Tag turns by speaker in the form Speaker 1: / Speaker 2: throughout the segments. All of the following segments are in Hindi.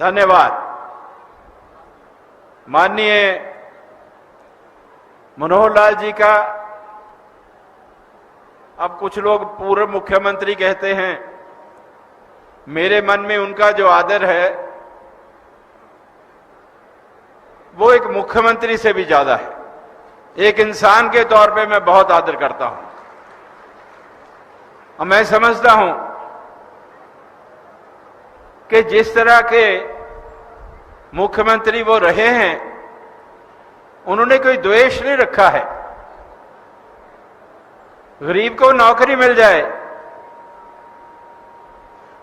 Speaker 1: धन्यवाद। माननीय मनोहर लाल जी का अब कुछ लोग पूर्व मुख्यमंत्री कहते हैं, मेरे मन में उनका जो आदर है वो एक मुख्यमंत्री से भी ज्यादा है। एक इंसान के तौर पे मैं बहुत आदर करता हूं और मैं समझता हूं कि जिस तरह के मुख्यमंत्री वो रहे हैं, उन्होंने कोई द्वेष नहीं रखा है। गरीब को नौकरी मिल जाए,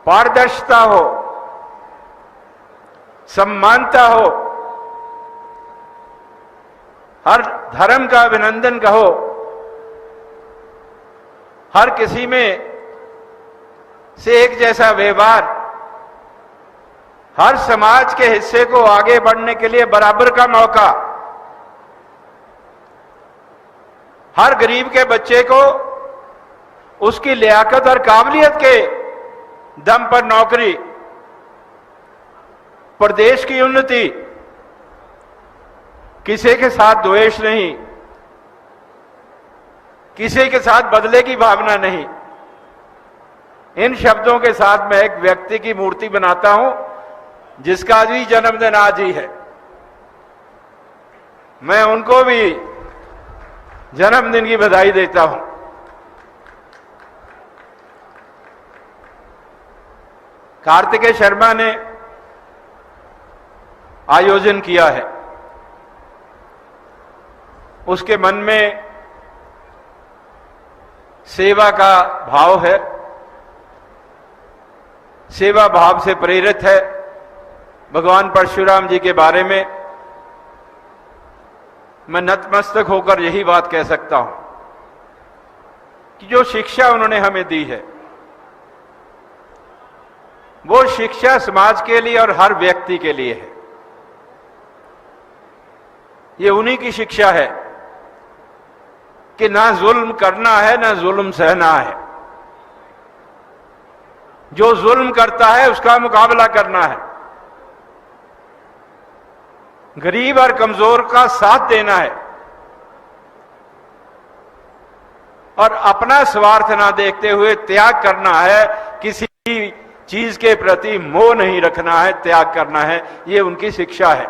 Speaker 1: पारदर्शिता हो, सम्मानता हो, हर धर्म का अभिनंदन कहो, हर किसी में से एक जैसा व्यवहार, हर समाज के हिस्से को आगे बढ़ने के लिए बराबर का मौका, हर गरीब के बच्चे को उसकी लियाकत और काबिलियत के दम पर नौकरी, प्रदेश की उन्नति, किसी के साथ द्वेष नहीं, किसी के साथ बदले की भावना नहीं। इन शब्दों के साथ मैं एक व्यक्ति की मूर्ति बनाता हूं जिसका भी जन्मदिन आज ही है। मैं उनको भी जन्मदिन की बधाई देता हूं। कार्तिकेय शर्मा ने आयोजन किया है, उसके मन में सेवा का भाव है, सेवा भाव से प्रेरित है। भगवान परशुराम जी के बारे में मैं नतमस्तक होकर यही बात कह सकता हूं कि जो शिक्षा उन्होंने हमें दी है, वो शिक्षा समाज के लिए और हर व्यक्ति के लिए है। ये उन्हीं की शिक्षा है कि ना जुल्म करना है, ना जुल्म सहना है। जो जुल्म करता है उसका मुकाबला करना है, गरीब और कमजोर का साथ देना है और अपना स्वार्थ ना देखते हुए त्याग करना है। किसी चीज के प्रति मोह नहीं रखना है, त्याग करना है। ये उनकी शिक्षा है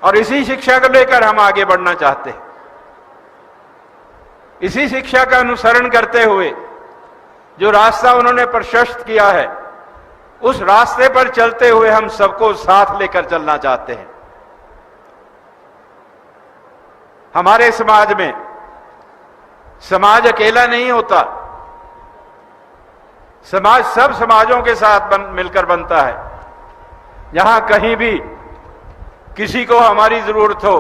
Speaker 1: और इसी शिक्षा को लेकर हम आगे बढ़ना चाहते हैं। इसी शिक्षा का अनुसरण करते हुए जो रास्ता उन्होंने प्रशस्त किया है, उस रास्ते पर चलते हुए हम सबको साथ लेकर चलना चाहते हैं। हमारे समाज में समाज अकेला नहीं होता, समाज सब समाजों के साथ मिलकर बनता है। जहां कहीं भी किसी को हमारी जरूरत हो,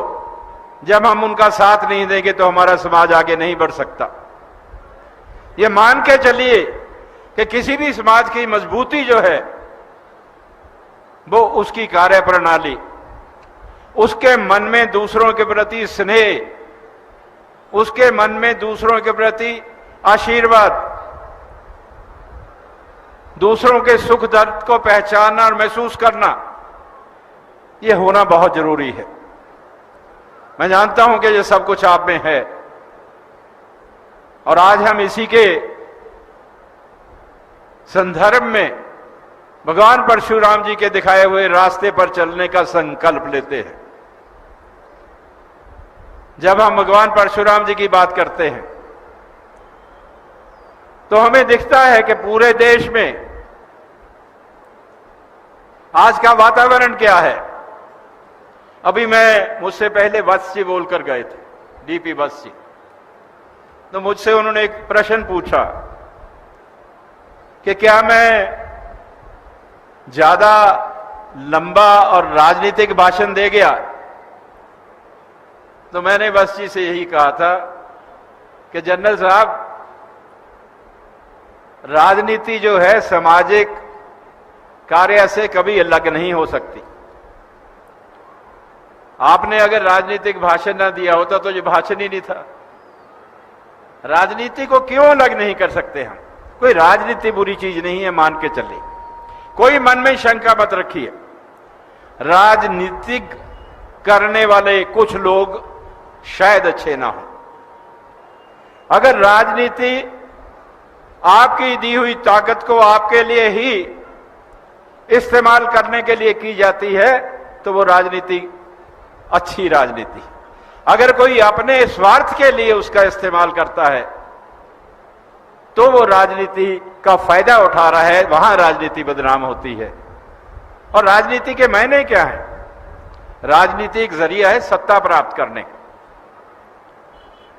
Speaker 1: जब हम उनका साथ नहीं देंगे तो हमारा समाज आगे नहीं बढ़ सकता। ये मान के चलिए कि किसी भी समाज की मजबूती जो है वो उसकी कार्य प्रणाली, उसके मन में दूसरों के प्रति स्नेह, उसके मन में दूसरों के प्रति आशीर्वाद, दूसरों के सुख दर्द को पहचानना और महसूस करना, यह होना बहुत जरूरी है। मैं जानता हूं कि यह सब कुछ आप में है और आज हम इसी के संदर्भ में भगवान परशुराम जी के दिखाए हुए रास्ते पर चलने का संकल्प लेते हैं। जब हम भगवान परशुराम जी की बात करते हैं तो हमें दिखता है कि पूरे देश में आज का वातावरण क्या है। अभी मुझसे पहले वत्स जी बोलकर गए थे, डीपी वत्स जी, तो मुझसे उन्होंने एक प्रश्न पूछा कि क्या मैं ज्यादा लंबा और राजनीतिक भाषण दे गया। तो मैंने वत्स जी से यही कहा था कि जनरल साहब, राजनीति जो है सामाजिक कार्य से कभी अलग नहीं हो सकती। आपने अगर राजनीतिक भाषण ना दिया होता तो ये भाषण ही नहीं था। राजनीति को क्यों अलग नहीं कर सकते हम? कोई राजनीति बुरी चीज नहीं है, मान के चले। कोई मन में शंका मत रखिए। राजनीतिक करने वाले कुछ लोग शायद अच्छे ना हो। अगर राजनीति आपकी दी हुई ताकत को आपके लिए ही इस्तेमाल करने के लिए की जाती है तो वो राजनीति अच्छी राजनीति। अगर कोई अपने स्वार्थ के लिए उसका इस्तेमाल करता है तो वो राजनीति का फायदा उठा रहा है, वहां राजनीति बदनाम होती है। और राजनीति के मायने क्या है? राजनीति एक जरिया है सत्ता प्राप्त करने का,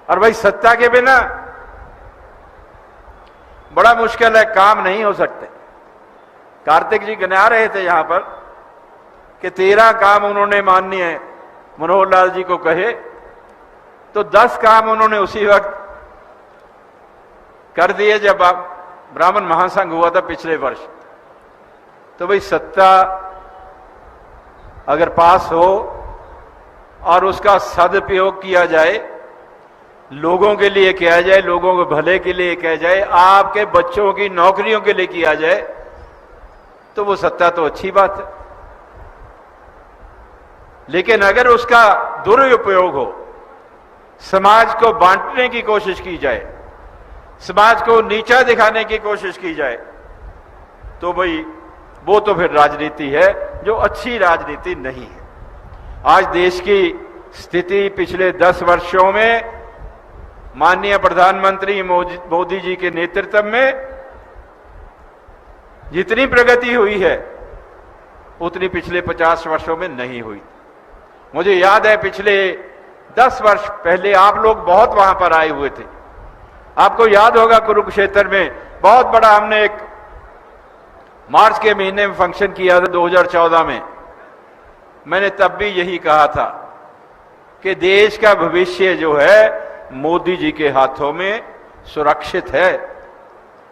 Speaker 1: और भाई सत्ता के बिना बड़ा मुश्किल है, काम नहीं हो सकते। कार्तिक जी गिना रहे थे यहां पर कि 13 काम उन्होंने माननीय मनोहर लाल जी को कहे, तो 10 काम उन्होंने उसी वक्त कर दिए जब ब्राह्मण महासंघ हुआ था पिछले वर्ष। तो भाई सत्ता अगर पास हो और उसका सदुपयोग किया जाए, लोगों के लिए किया जाए, लोगों के भले के लिए किया जाए, आपके बच्चों की नौकरियों के लिए किया जाए, तो वो सत्ता तो अच्छी बात है। लेकिन अगर उसका दुरुपयोग हो, समाज को बांटने की कोशिश की जाए, समाज को नीचा दिखाने की कोशिश की जाए, तो भाई वो तो फिर राजनीति है जो अच्छी राजनीति नहीं है। आज देश की स्थिति पिछले 10 वर्षों में माननीय प्रधानमंत्री मोदी जी के नेतृत्व में जितनी प्रगति हुई है उतनी पिछले 50 वर्षों में नहीं हुई। मुझे याद है पिछले 10 वर्ष पहले आप लोग बहुत वहां पर आए हुए थे। आपको याद होगा कुरुक्षेत्र में बहुत बड़ा हमने एक मार्च के महीने में फंक्शन किया था 2014 में। मैंने तब भी यही कहा था कि देश का भविष्य जो है मोदी जी के हाथों में सुरक्षित है।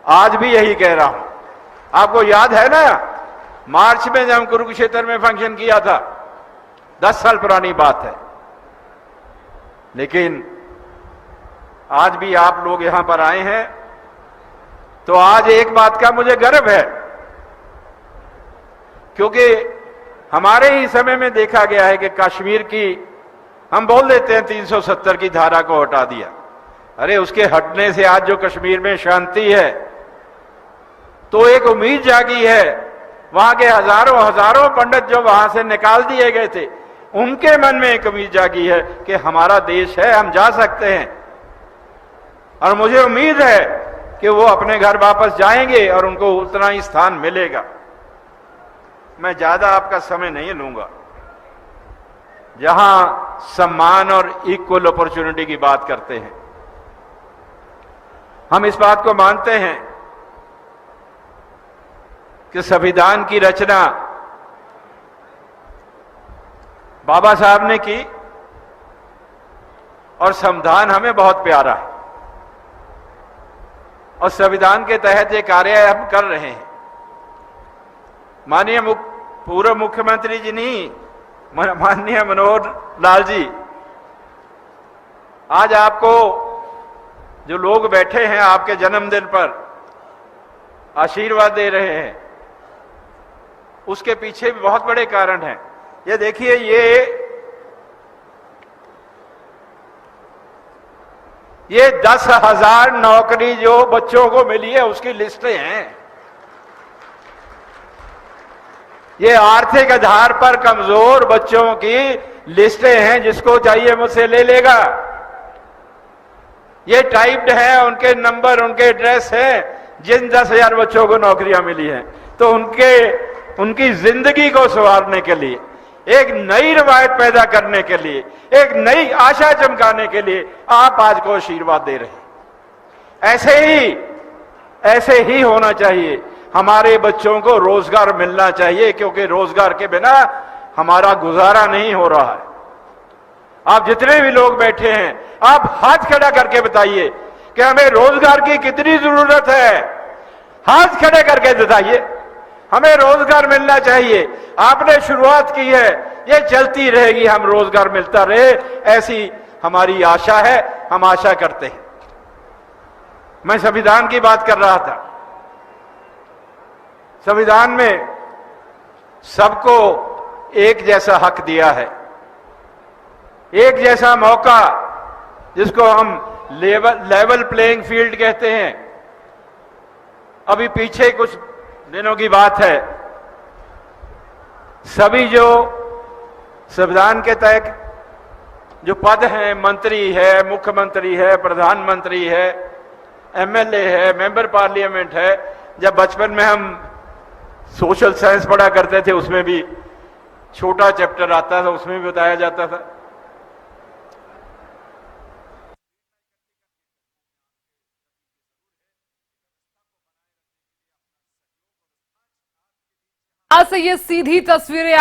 Speaker 1: आज भी यही कह रहा हूं। आपको याद है ना मार्च में जब कुरुक्षेत्र में फंक्शन किया था, 10 साल पुरानी बात है। लेकिन आज भी आप लोग यहां पर आए हैं तो आज एक बात का मुझे गर्व है, क्योंकि हमारे ही समय में देखा गया है कि कश्मीर की हम बोल देते हैं 370 की धारा को हटा दिया। अरे उसके हटने से आज जो कश्मीर में शांति है, तो एक उम्मीद जागी है। वहां के हजारों पंडित जो वहां से निकाल दिए गए थे, उनके मन में एक उम्मीद जागी है कि हमारा देश है, हम जा सकते हैं। और मुझे उम्मीद है कि वो अपने घर वापस जाएंगे और उनको उतना ही स्थान मिलेगा। मैं ज्यादा आपका समय नहीं लूंगा। जहां सम्मान और इक्वल अपॉर्चुनिटी की बात करते हैं, हम इस बात को मानते हैं कि संविधान की रचना बाबा साहब ने की और संविधान हमें बहुत प्यारा है, और संविधान के तहत ये कार्य हम कर रहे हैं। माननीय पूर्व मुख्यमंत्री जी नहीं, माननीय मनोहर लाल जी, आज आपको जो लोग बैठे हैं आपके जन्मदिन पर आशीर्वाद दे रहे हैं, उसके पीछे भी बहुत बड़े कारण हैं। ये देखिए, ये 10,000 नौकरी जो बच्चों को मिली है उसकी लिस्टें हैं। ये आर्थिक आधार पर कमजोर बच्चों की लिस्टें हैं, जिसको चाहिए मुझसे ले लेगा। ये टाइप्ड है, उनके नंबर, उनके एड्रेस हैं, जिन 10,000 बच्चों को नौकरियां मिली हैं। तो उनकी जिंदगी को संवारने के लिए, एक नई रवायत पैदा करने के लिए, एक नई आशा चमकाने के लिए आप आज को आशीर्वाद दे रहे हैं। ऐसे ही होना चाहिए। हमारे बच्चों को रोजगार मिलना चाहिए, क्योंकि रोजगार के बिना हमारा गुजारा नहीं हो रहा है। आप जितने भी लोग बैठे हैं, आप हाथ खड़ा करके बताइए कि हमें रोजगार की कितनी जरूरत है। हाथ खड़े करके बताइए, हमें रोजगार मिलना चाहिए। आपने शुरुआत की है, ये चलती रहेगी, हम रोजगार मिलता रहे, ऐसी हमारी आशा है, हम आशा करते हैं। मैं संविधान की बात कर रहा था। संविधान में सबको एक जैसा हक दिया है, एक जैसा मौका, जिसको हम लेवल प्लेइंग फील्ड कहते हैं। अभी पीछे कुछ दिनों की बात है, सभी जो संविधान के तहत जो पद हैं, मंत्री है, मुख्यमंत्री है, प्रधानमंत्री है, एमएलए है, मेंबर पार्लियामेंट है, जब बचपन में हम सोशल साइंस पढ़ा करते थे उसमें भी छोटा चैप्टर आता था, उसमें भी बताया जाता था।
Speaker 2: आज से ये सीधी तस्वीरें